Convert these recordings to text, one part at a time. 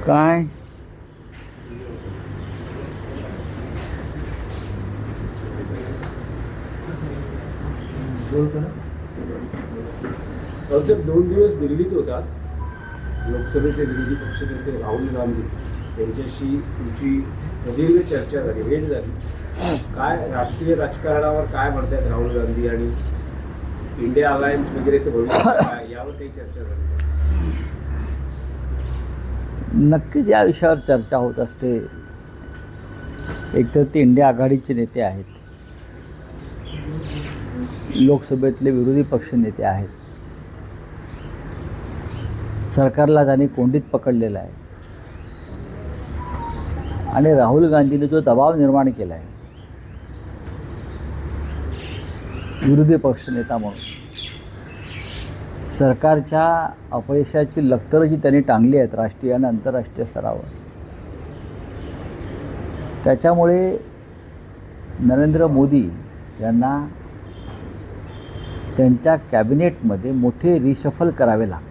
काय साहेब 2 दिवस दिल्लीत होता. लोकसभेचे विरोधी पक्षनेते राहुल गांधी यांच्याशी तुमची प्रदीर्घ चर्चा झाली, भेट झाली. काय राष्ट्रीय राजकारणावर काय म्हणतात राहुल गांधी आणि इंडिया अलायन्स वगैरेचं भविष्य काय, यावर काही चर्चा झाली? नक्कीच या विषयावर चर्चा होत असते. एकतर ते इंडिया आघाडीचे नेते आहेत, लोकसभेतले विरोधी पक्ष नेते आहेत. सरकारला त्यांनी कोंडीत पकडलेलं आहे आणि राहुल गांधीने जो दबाव निर्माण केला आहे विरोधी पक्षनेता म्हणून, सरकारच्या अपयशाची लखतरं जी त्यांनी टांगली आहेत राष्ट्रीय आणि आंतरराष्ट्रीय स्तरावर, त्याच्यामुळे नरेंद्र मोदी यांना त्यांच्या कॅबिनेटमध्ये मोठे रिशफल करावे लागतात.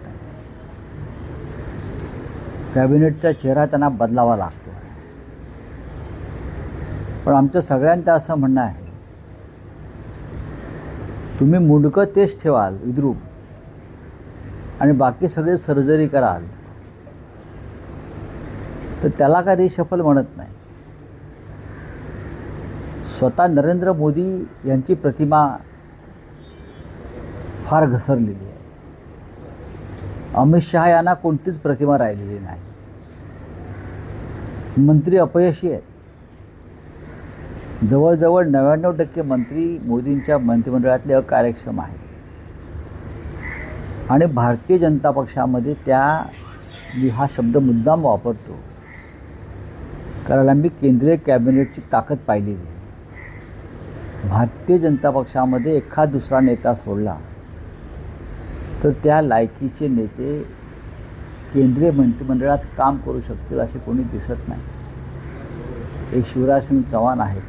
कॅबिनेटचा चेहरा त्यांना बदलावा लागतो. पण आमचं सगळ्यांचं असं म्हणणं आहे, तुम्ही मुंडकं तेच ठेवाल विद्रूप आणि बाकी सगळे सर्जरी कराल तर त्याला काय रिशफल म्हणत नाही. स्वतः नरेंद्र मोदी यांची प्रतिमा फार घसरलेली आहे. अमित शहा यांना कोणतीच प्रतिमा राहिलेली नाही. मंत्री अपयशी आहेत. जवळजवळ 99% मंत्री मोदींच्या मंत्रिमंडळातले अकार्यक्षम आहेत आणि भारतीय जनता पक्षामध्ये मी हा शब्द मुद्दाम वापरतो कारण आम्ही केंद्रीय कॅबिनेटची ताकद पाहिलेली आहे. भारतीय जनता पक्षामध्ये एखाद दुसरा नेता सोडला तर त्या लायकीचे नेते केंद्रीय मंत्रिमंडळात काम करू शकतील असे कोणी दिसत नाही. एक शिवराजसिंग चौहान आहेत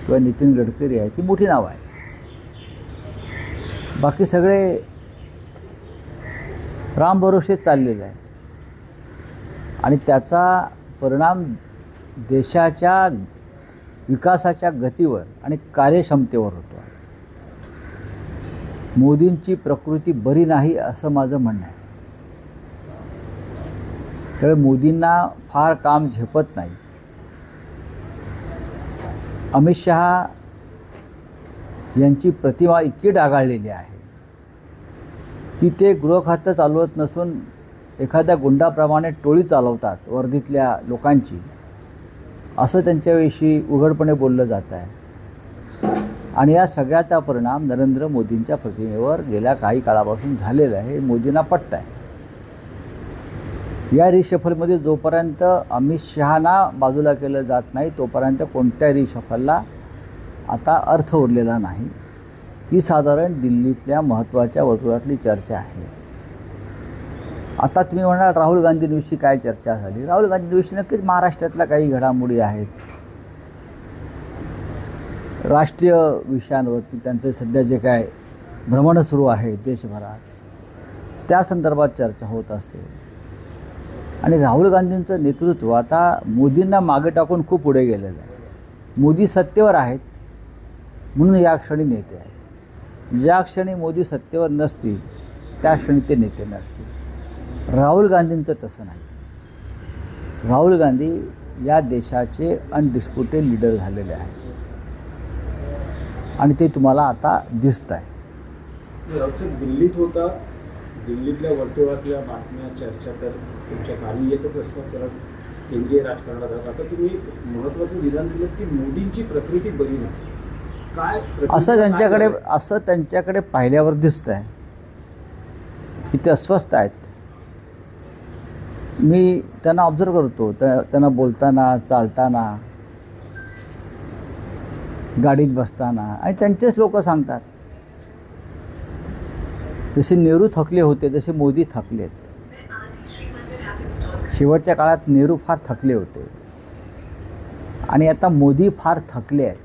किंवा नितीन गडकरी आहे, ती मोठी नावं आहेत. बाकी सगळे राम भरोसे चाललेले आहे आणि त्याचा परिणाम देशाच्या विकासाच्या गतीवर आणि कार्यक्षमतेवर होतो. मोदींची प्रकृती बरी नाही असं माझं म्हणणं आहे. त्यामुळे मोदींना फार काम झेपत नाही. अमित शहा यांची प्रतिमा इतकी डागाळलेली आहे की ते गृहखातं चालवत नसून एखाद्या गुंडाप्रमाणे टोळी चालवतात वर्दीतल्या लोकांची, असं त्यांच्याविषयी उघडपणे बोललं जात आहे. आणि या सगळ्याचा परिणाम नरेंद्र मोदींच्या प्रतिमेवर गेल्या काही काळापासून झालेला आहे. मोदींना पटत आहे. या रिशफलमध्ये जोपर्यंत अमित शहाना बाजूला केलं जात नाही तोपर्यंत कोणत्या रिशफलला आता अर्थ उरलेला नाही. ही साधारण दिल्लीतल्या महत्त्वाच्या वर्तुळातली चर्चा आहे. आता तुम्ही म्हणाल राहुल गांधींविषयी काय चर्चा झाली. राहुल गांधींविषयी नक्कीच महाराष्ट्रातल्या काही घडामोडी आहेत. राष्ट्रीय विषयांवरती त्यांचे सध्या जे काय भ्रमण सुरू आहे देशभरात, त्या संदर्भात चर्चा होत असते. आणि राहुल गांधींचं नेतृत्व आता मोदींना मागे टाकून खूप पुढे गेलेलं आहे. मोदी सत्तेवर आहेत म्हणून या क्षणी नेते आहेत. ज्या क्षणी मोदी सत्तेवर नसतील त्या क्षणी ते नेते नसतील. राहुल गांधींचं तसं नाही. राहुल गांधी या देशाचे अनडिस्प्युटेड लीडर झालेले आहेत आणि ते तुम्हाला आता दिसत आहे. दिल्लीत होता, दिल्लीतल्या वर्तुळातल्या बातम्या चर्चा तर तुमच्या कानी येतच असतात कारण केंद्रीय राजकारणात. आता तुम्ही एक महत्त्वाचं विधान केलं की मोदींची प्रकृती बरी नाही. काय असं त्यांच्याकडे पाहिल्यावर दिसत आहे की ते अस्वस्थ आहेत. मी त्यांना ऑब्झर्व करतो, त्यांना बोलताना, चालताना, गाडीत बसताना, आणि त्यांचेच लोक सांगतात जसे नेहरू थकले होते तसे मोदी थकलेत. शेवटच्या काळात नेहरू फार थकले होते आणि आता मोदी फार थकले आहेत.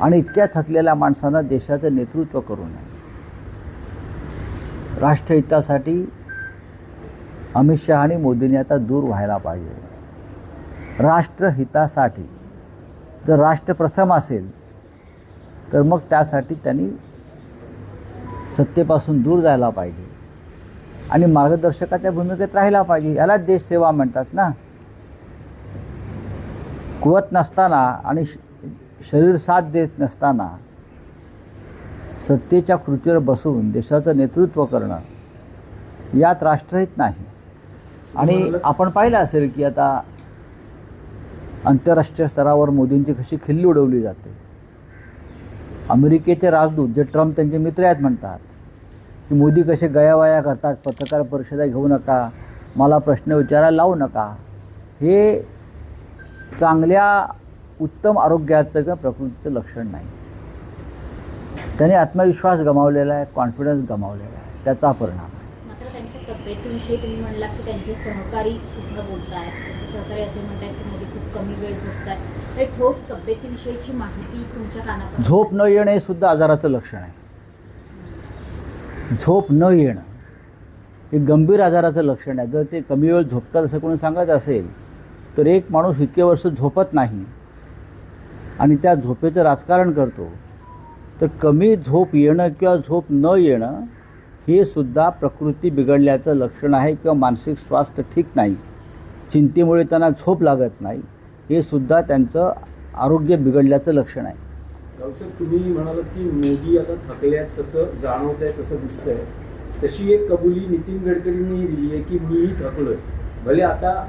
आणि इतक्या थकलेल्या माणसानं देशाचं नेतृत्व करू नये. राष्ट्रहितासाठी अमित शहा आणि मोदींनी आता दूर व्हायला पाहिजे. राष्ट्रहितासाठी जर राष्ट्र प्रथम असेल तर मग त्यासाठी त्यांनी सत्तेपासून दूर जायला पाहिजे आणि मार्गदर्शकाच्या भूमिकेत राहायला पाहिजे. याला देशसेवा म्हणतात ना. कुवत नसताना आणि शरीर साथ देत नसताना सत्तेच्या खुर्चीवर बसून देशाचं नेतृत्व करणं यात राष्ट्रहित नाही. आणि आपण पाहिलं असेल की आता आंतरराष्ट्रीय स्तरावर मोदींची कशी खिल्ली उडवली जाते. अमेरिकेचे राजदूत जे ट्रम्प त्यांचे मित्र आहेत म्हणतात की मोदी कसे गयावया करतात, पत्रकार परिषदा घेऊ नका, मला प्रश्न विचारायला लावू नका. हे चांगल्या उत्तम आरोग्याचं किंवा प्रकृतीचं लक्षण नाही. त्याने आत्मविश्वास गमावलेला आहे, कॉन्फिडन्स गमावलेला आहे, त्याचा परिणाम आहे. मात्र त्यांच्या तब्येतीविषयी तुम्ही म्हणला की त्यांचे सहकारी सुद्धा बोलतायत. त्यांचे सहकारी असे म्हणतात की मोदी खूप कमी वेळ झोपतायत. काही ठोस तब्येतीविषयीची माहिती तुमच्या कानापर्यंत? झोप न येणं हे सुद्धा आजाराचं लक्षण आहे. झोप न येणं हे गंभीर आजाराचं लक्षण आहे. जर ते कमी वेळ झोपतात असं कोणी सांगत असेल तर एक माणूस इतके वर्ष झोपत नाही आणि त्या झोपेचं राजकारण करतो तर कमी झोप येणं किंवा झोप न येणं हे सुद्धा प्रकृती बिघडल्याचं लक्षण आहे किंवा मानसिक स्वास्थ्य ठीक नाही, चिंतेमुळे त्यांना झोप लागत नाही, हे सुद्धा त्यांचं आरोग्य बिघडल्याचं लक्षण आहे. रावसाहेब, तुम्ही म्हणालात की मोदी आता थकले आहेत, तसं जाणवत आहे, तसं दिसतंय. तशी एक कबुली नितीन गडकरींनी दिली आहे की मीही थकलोय. भले आता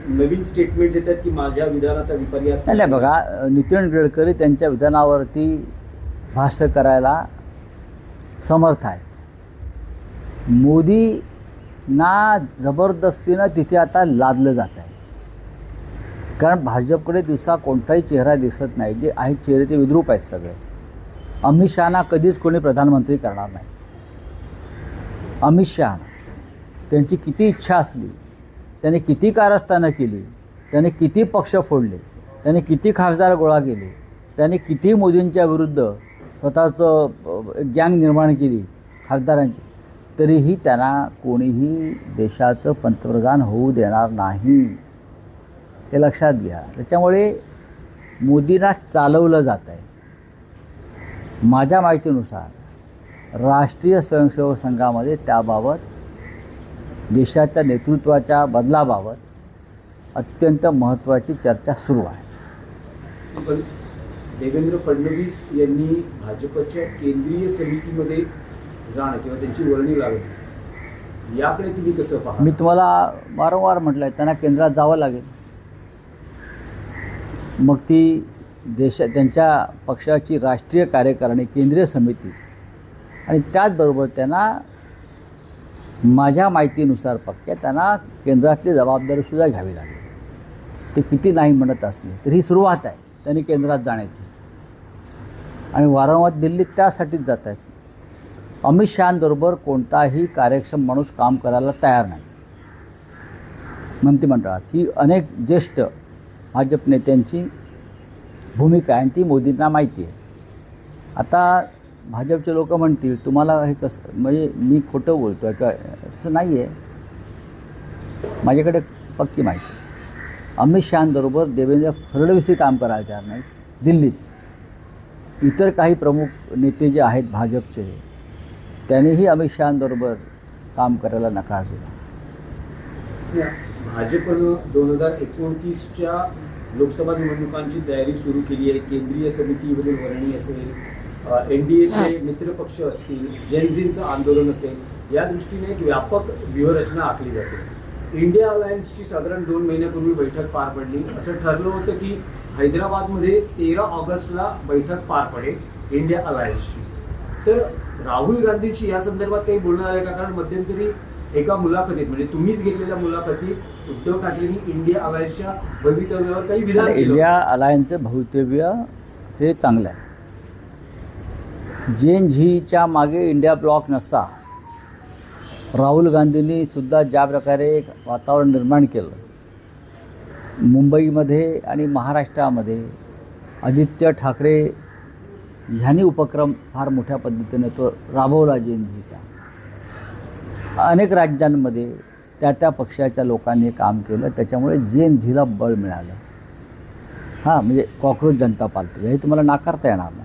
नवीन स्टेटमेंट येतात की माझ्या विधानाचा विपर्यास नाही. बघा, नितीन गडकरी त्यांच्या विधानावरती भाष्य करायला समर्थ आहेत. मोदींना जबरदस्तीनं तिथे आता लादलं जात आहे. कारण भाजपकडे दिवसा कोणताही चेहरा दिसत नाही. जे आहेत चेहरे ते विद्रूप आहेत सगळे. अमित शहाना कधीच कोणी प्रधानमंत्री करणार नाही. अमित शहा त्यांची किती इच्छा असली, त्याने किती कारस्थानं केली, त्याने किती पक्ष फोडले, त्याने किती खासदार गोळा केले, त्याने किती मोदींच्या विरुद्ध स्वतःचं गँग निर्माण केली खासदारांची, तरीही त्यांना कोणीही देशाचं पंतप्रधान होऊ देणार नाही. हे लक्षात घ्या. त्याच्यामुळे मोदींना चालवलं जात आहे. माझ्या माहितीनुसार राष्ट्रीय स्वयंसेवक संघामध्ये त्याबाबत देशाच्या नेतृत्वाच्या बदलाबाबत अत्यंत महत्त्वाची चर्चा सुरू आहे. पण देवेंद्र फडणवीस यांनी भाजपच्या केंद्रीय समितीमध्ये जाणं किंवा त्यांची वर्णी लागणं याकडे तुम्ही कसं पाहता? मी तुम्हाला वारंवार म्हटलं आहे त्यांना केंद्रात जावं लागेल. मग ती त्यांच्या पक्षाची राष्ट्रीय कार्यकारिणी, केंद्रीय समिती आणि त्याचबरोबर त्यांना माझ्या माहितीनुसार पक्क्या त्यांना केंद्रातली जबाबदारीसुद्धा घ्यावी लागेल. ते किती नाही म्हणत असले तरी ही सुरुवात आहे त्यांनी केंद्रात जाण्याची. आणि वारंवार दिल्लीत त्यासाठीच जात आहेत. अमित शहांबरोबर कोणताही कार्यक्षम माणूस काम करायला तयार नाही मंत्रिमंडळात. ही अनेक ज्येष्ठ भाजप नेत्यांची भूमिका आहे आणि ती मोदींना माहिती आहे. आता भाजपचे लोक म्हणतील तुम्हाला हे कसं, म्हणजे मी खोटं बोलतो आहे का? तसं नाही आहे. माझ्याकडे पक्की माहिती. अमित शहांबरोबर देवेंद्र फडणवीसही काम करायला तयार नाही दिल्लीत. इतर काही प्रमुख नेते जे आहेत भाजपचे त्यांनीही अमित शहांबरोबर काम करायला नकार दिला. भाजपनं 2029च्या लोकसभा निवडणुकांची तयारी सुरू केली आहे. केंद्रीय समितीमधील वर्णी असेल, NDAचे मित्रपक्ष असतील, जेनझींचं आंदोलन असेल, या दृष्टीने एक व्यापक व्यूहरचना आखली जाते. इंडिया अलायन्सची साधारण 2 महिन्यापूर्वी बैठक पार पडली. असं ठरलं होतं की हैदराबादमध्ये 13 ऑगस्टला बैठक पार पडेल इंडिया अलायन्सची. तर राहुल गांधींची या संदर्भात काही बोलणं आलं का? कारण मध्यंतरी एका मुलाखतीत, म्हणजे तुम्हीच घेतलेल्या मुलाखतीत उद्धव ठाकरेंनी इंडिया अलायन्सच्या भवितव्यावर काही विधान केलं. इंडिया अलायन्सचं भवितव्य हे चांगलं आहे. JNZच्या मागे इंडिया ब्लॉक नसता राहुल गांधींनी सुद्धा ज्या प्रकारे एक वातावरण निर्माण केलं, मुंबईमध्ये आणि महाराष्ट्रामध्ये आदित्य ठाकरे ह्यांनी उपक्रम फार मोठ्या पद्धतीने तो राबवला JNZचा. अनेक राज्यांमध्ये त्या पक्षाच्या लोकांनी काम केलं, त्याच्यामुळे JNZला बळ मिळालं. हां, म्हणजे कॉक्रोच जनता पार्टी हे तुम्हाला नाकारता येणार नाही.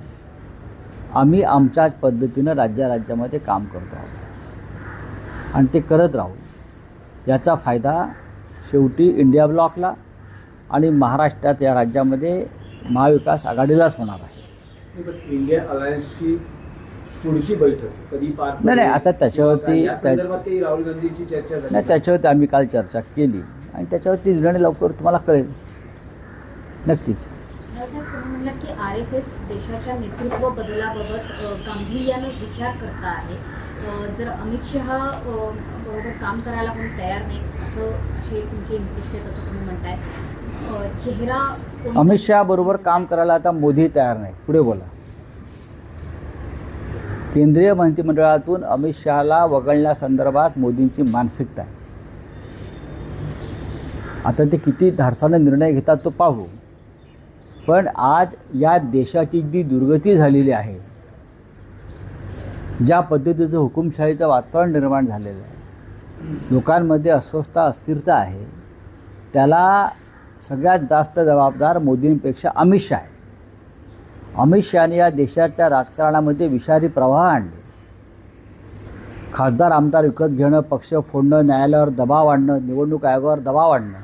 आम्ही आमच्याच पद्धतीनं राज्यामध्ये काम करतो आहोत आणि ते करत राहू. याचा फायदा शेवटी इंडिया ब्लॉकला आणि महाराष्ट्रात या राज्यामध्ये महाविकास आघाडीलाच होणार आहे. इंडिया अलायन्सची पुढची बैठक कधी पार पडेल? नाही, आता त्याच्यावरती या संदर्भातही राहुल गांधीची चर्चा झाली. नाही, त्याच्यावरती आम्ही काल चर्चा केली आणि त्याच्यावरती निर्णय लवकर तुम्हाला कळेल. नक्कीच. रावसाहेब, तुम्ही म्हणलात की RSS देशाच्या नेतृत्व बदलाबाबत गांभीर्यानं विचार करता आहे. जर अमित शहा बरोबर काम करायला कोणी तयार नाही असे तुमचे इम्प्रेशन आहे, असं तुम्ही म्हणताय. अमित शहा बरोबर काम करायला आता मोदी तयार नाही. पुढे बोला. केंद्रीय मंत्रिमंडळातून अमित शहाला वगळण्यासंदर्भात मोदींची मानसिकता आहे. आता ते किती धाडसाने निर्णय घेतात तो पाहू. पण आज या देशाची जी दुर्गती झालेली आहे, ज्या पद्धतीचं हुकुमशाहीचं वातावरण निर्माण झालेलं आहे, लोकांमध्ये अस्वस्थता अस्थिरता आहे, त्याला सगळ्यात जास्त जबाबदार मोदींपेक्षा अमित शहा आहे. अमित शहाने या देशाच्या राजकारणामध्ये विषारी प्रवाह आणले. खासदार आमदार विकत घेणं, पक्ष फोडणं, न्यायालयावर दबाव आणणं, निवडणूक आयोगावर दबाव आणणं,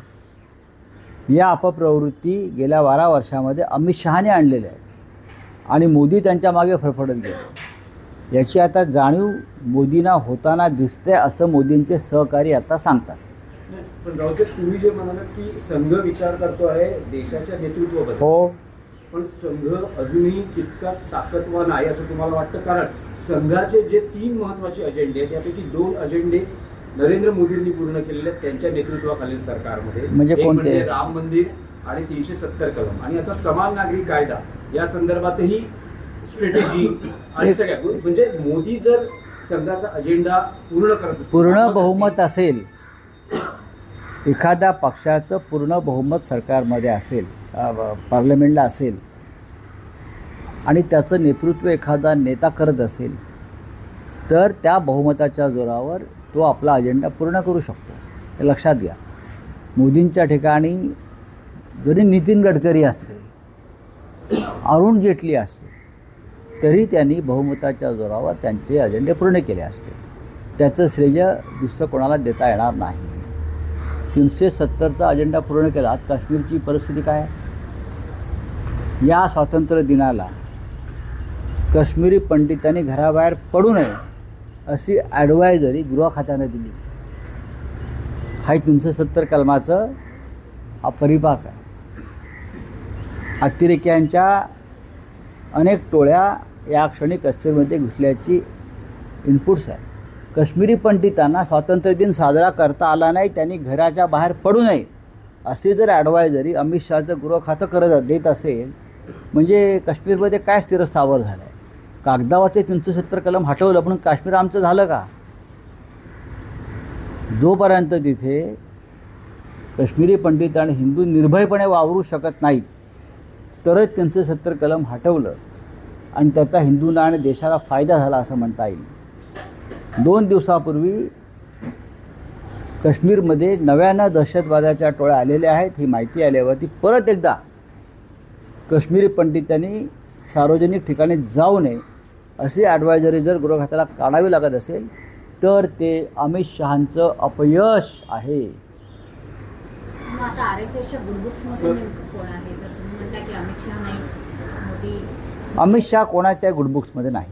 या अपप्रवृत्ती गेल्या 12 वर्षामध्ये अमित शहाने आणलेल्या आहेत आणि मोदी त्यांच्या मागे फरफडत गेले. याची आता जाणीव मोदींना होताना दिसते, असं मोदींचे सहकारी आता सांगतात. पण रावसाहेब, तुम्ही जे म्हणालात की संघ विचार करतो आहे देशाच्या नेतृत्वाबद्दल, हो, पण संघ अजूनही तितकाच ताकदवान आहे असं तुम्हाला वाटतं? कारण संघाचे जे 3 महत्त्वाचे अजेंडे आहेत त्यापैकी 2 अजेंडे नरेंद्र मोदींनी पूर्ण केलेले आहेत त्यांच्या नेतृत्वाखालील सरकारमध्ये. म्हणजे कोणते? म्हणजे राम मंदिर आणि 370 कलम आणि आता समान नागरी कायदा या संदर्भातही स्ट्रॅटेजी आणि सगळ्या, म्हणजे मोदी जर संघाचा अजेंडा पूर्ण करत असतील, पूर्ण बहुमत असेल, एखाद्या पक्षाचं पूर्ण बहुमत सरकारमध्ये असेल, पार्लमेंटला असेल आणि त्याचं नेतृत्व एखादा नेता करत असेल, तर त्या बहुमताच्या जोरावर तो आपला अजेंडा पूर्ण करू शकतो. हे लक्षात घ्या. मोदींच्या ठिकाणी जरी नितीन गडकरी असते, अरुण जेटली असते, तरी त्यांनी बहुमताच्या जोरावर त्यांचे अजेंडे पूर्ण केले असते. त्याचं श्रेय दुसरं कोणाला देता येणार नाही. 370चा अजेंडा पूर्ण केला. आज काश्मीरची परिस्थिती काय आहे? या स्वातंत्र्य दिनाला काश्मीरी पंडितांनी घराबाहेर पडू नये अशी ॲडवायझरी गृह खात्यानं दिली. हा 370 कलमाचं हा परिपाक आहे. अतिरेक्यांच्या अनेक टोळ्या या क्षणी काश्मीरमध्ये घुसल्याची इनपुट्स आहे. काश्मीरी पंडितांना स्वातंत्र्य दिन साजरा करता आला नाही, त्यांनी घराच्या बाहेर पडू नये अशी जर ॲडवायझरी अमित शहाचं गृह खातं देत असेल, म्हणजे काश्मीरमध्ये काय स्थिरस्थावर झालं आहे? कागदावरती 370 कलम हटवलं, पण काश्मीर आमचं झालं का? जोपर्यंत तिथे काश्मीरी पंडित आणि हिंदू निर्भयपणे वावरू शकत नाहीत, तरच 370 कलम हटवलं आणि त्याचा हिंदूंना आणि देशाला फायदा झाला असं म्हणता येईल. 2 दिवसापूर्वी काश्मीरमध्ये नव्यानं दहशतवादाच्या टोळ्या आलेल्या आहेत. ही माहिती आल्यावरती परत एकदा काश्मीरी पंडितांनी सार्वजनिक ठिकाणी जाऊ नये अशी ॲडवायझरी जर गृह खात्याला काढावी लागत असेल, तर ते अमित शहांचं अपयश आहे. आता RSSच्या बुलबुक्समध्ये नेमकं कोण आहे? तर तुम्ही म्हणता की अमित शहा नाही, मोदी. अमित शहा कोणाच्याही गुडबुक्समध्ये नाही.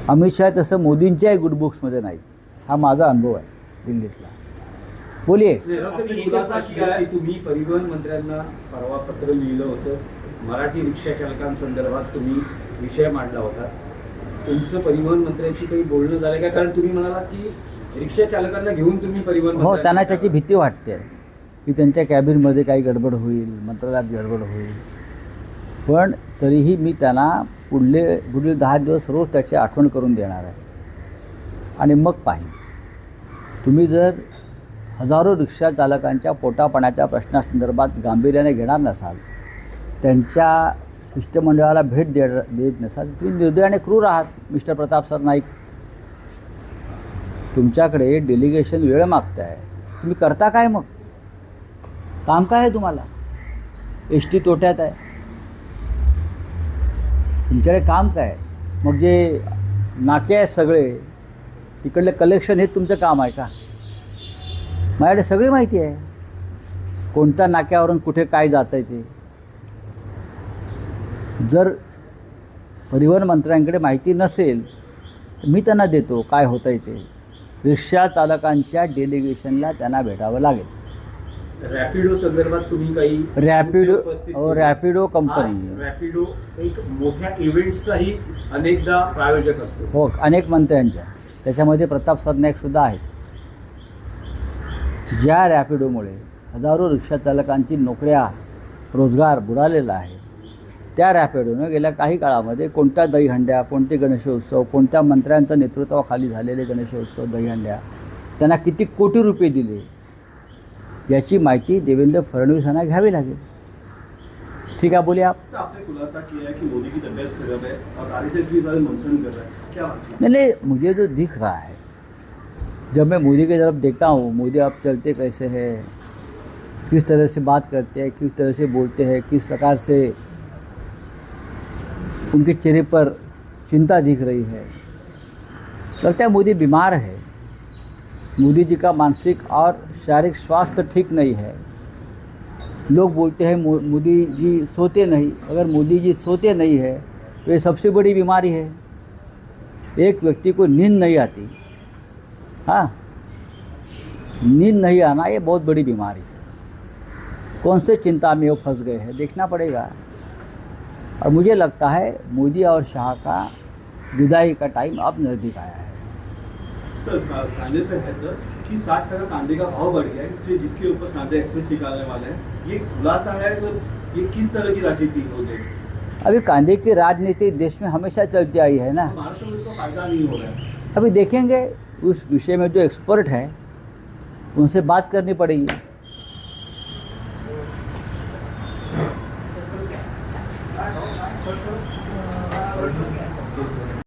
अमित शहा तसं मोदींच्याही गुडबुक्समध्ये नाही. हा माझा अनुभव आहे दिल्लीतला. बोलिये. तुम्ही परिवहन मंत्र्यांना परवा पत्र लिहिलं होतं. मराठी रिक्षा चालकांसंदर्भात तुम्ही विषय मांडला होता. तुमचं परिवहन मंत्र्यांशी काही बोलणं झालं का? कारण तुम्ही म्हणाला की रिक्षा चालकांना घेऊन तुम्ही परिवहन, हो, त्यांना त्याची भीती वाटते की त्यांच्या कॅबिनमध्ये काही गडबड होईल, मंत्रालयात गडबड होईल. पण तरीही मी त्यांना पुढील 10 दिवस रोज त्याची आठवण करून देणार आहे. आणि मग पाहिजे तुम्ही जर हजारो रिक्षा चालकांच्या पोटापाण्याच्या प्रश्नासंदर्भात गांभीर्याने घेणार नसाल, त्यांच्या शिष्टमंडळाला भेट देत नसाल, तुम्ही निर्दय आणि क्रूर आहात मिस्टर प्रताप सर नाईक. तुमच्याकडे डेलिगेशन वेळ मागताय, तुम्ही करता काय? मग काम काय आहे तुम्हाला? एस.टी. तोट्यात आहे, तुमच्याकडे काम काय? मग जे नाके आहेत सगळे तिकडले कलेक्शन हे तुमचं काम आहे का? माझ्याकडे सगळी माहिती आहे, कोणत्या नाक्यावरून कुठे काय जात आहे ते. जर परिवहन मंत्र्यांकडे माहिती नसेल तर मी त्यांना देतो काय होतं आहे ते. रिक्षा चालकांच्या डेलिगेशनला त्यांना भेटावं लागेल. रॅपिडो संदर्भात तुम्ही काही रॅपिडो कंपनी, रॅपिडो एक मोठ्या इव्हेंट्सचाही अनेकदा प्रायोजक असतो. हो, अनेक मंत्र्यांच्या, त्याच्यामध्ये प्रताप सरनाईकसुद्धा आहेत. ज्या रॅपिडोमुळे हजारो रिक्षा चालकांची नोकऱ्या रोजगार बुडालेला आहे, त्या रॅपिडोनं गेल्या काही काळामध्ये कोणत्या दहीहंड्या, कोणते गणेशोत्सव, कोणत्या मंत्र्यांच्या नेतृत्वाखाली झालेले गणेशोत्सव, दहीहंड्या, त्यांना किती कोटी रुपये दिले, याची माहिती देवेंद्र फडणवीसांना घ्यावी लागेल. ठीक है, बोलिए आप. आपने खुलासा किया है कि मोदी की तबीयत खराब है और आरएसएस भी इस मंथन कर रहा है, क्या बात है? नहीं, मुझे जो दिख रहा है, जब मैं मोदी की तरफ देखता हूँ, मोदी अब चलते कैसे हैं, किस तरह से बात करते हैं, किस तरह से बोलते हैं, किस प्रकार से उनके चेहरे पर चिंता दिख रही है, लगता है मोदी बीमार है. मोदी जी का मानसिक और शारीरिक स्वास्थ्य ठीक नहीं है. लोग बोलते हैं मोदी जी सोते नहीं. अगर मोदी जी सोते नहीं है तो ये सबसे बड़ी बीमारी है. एक व्यक्ति को नींद नहीं आती, हाँ, नींद नहीं आना ये बहुत बड़ी बीमारी है. कौन से चिंता में वो फंस गए हैं, देखना पड़ेगा. और मुझे लगता है मोदी और शाह का विदाई का टाइम अब नज़दीक आया है. सर, कांदे पे है सर कि 60% कांदे का भाव बढ़ गया है, इसलिए जिसके ऊपर कांदे एक्सप्रेस निकालने वाले हैं, ये खुलासा है. तो ये किस तरह की राजनीति हो गई? अभी कांदे की राजनीति देश में हमेशा चलती आई है ना. महाराष्ट्र में इसका फायदा नहीं हो रहा है. अभी देखेंगे, उस विषय में जो एक्सपर्ट है उनसे बात करनी पड़ेगी.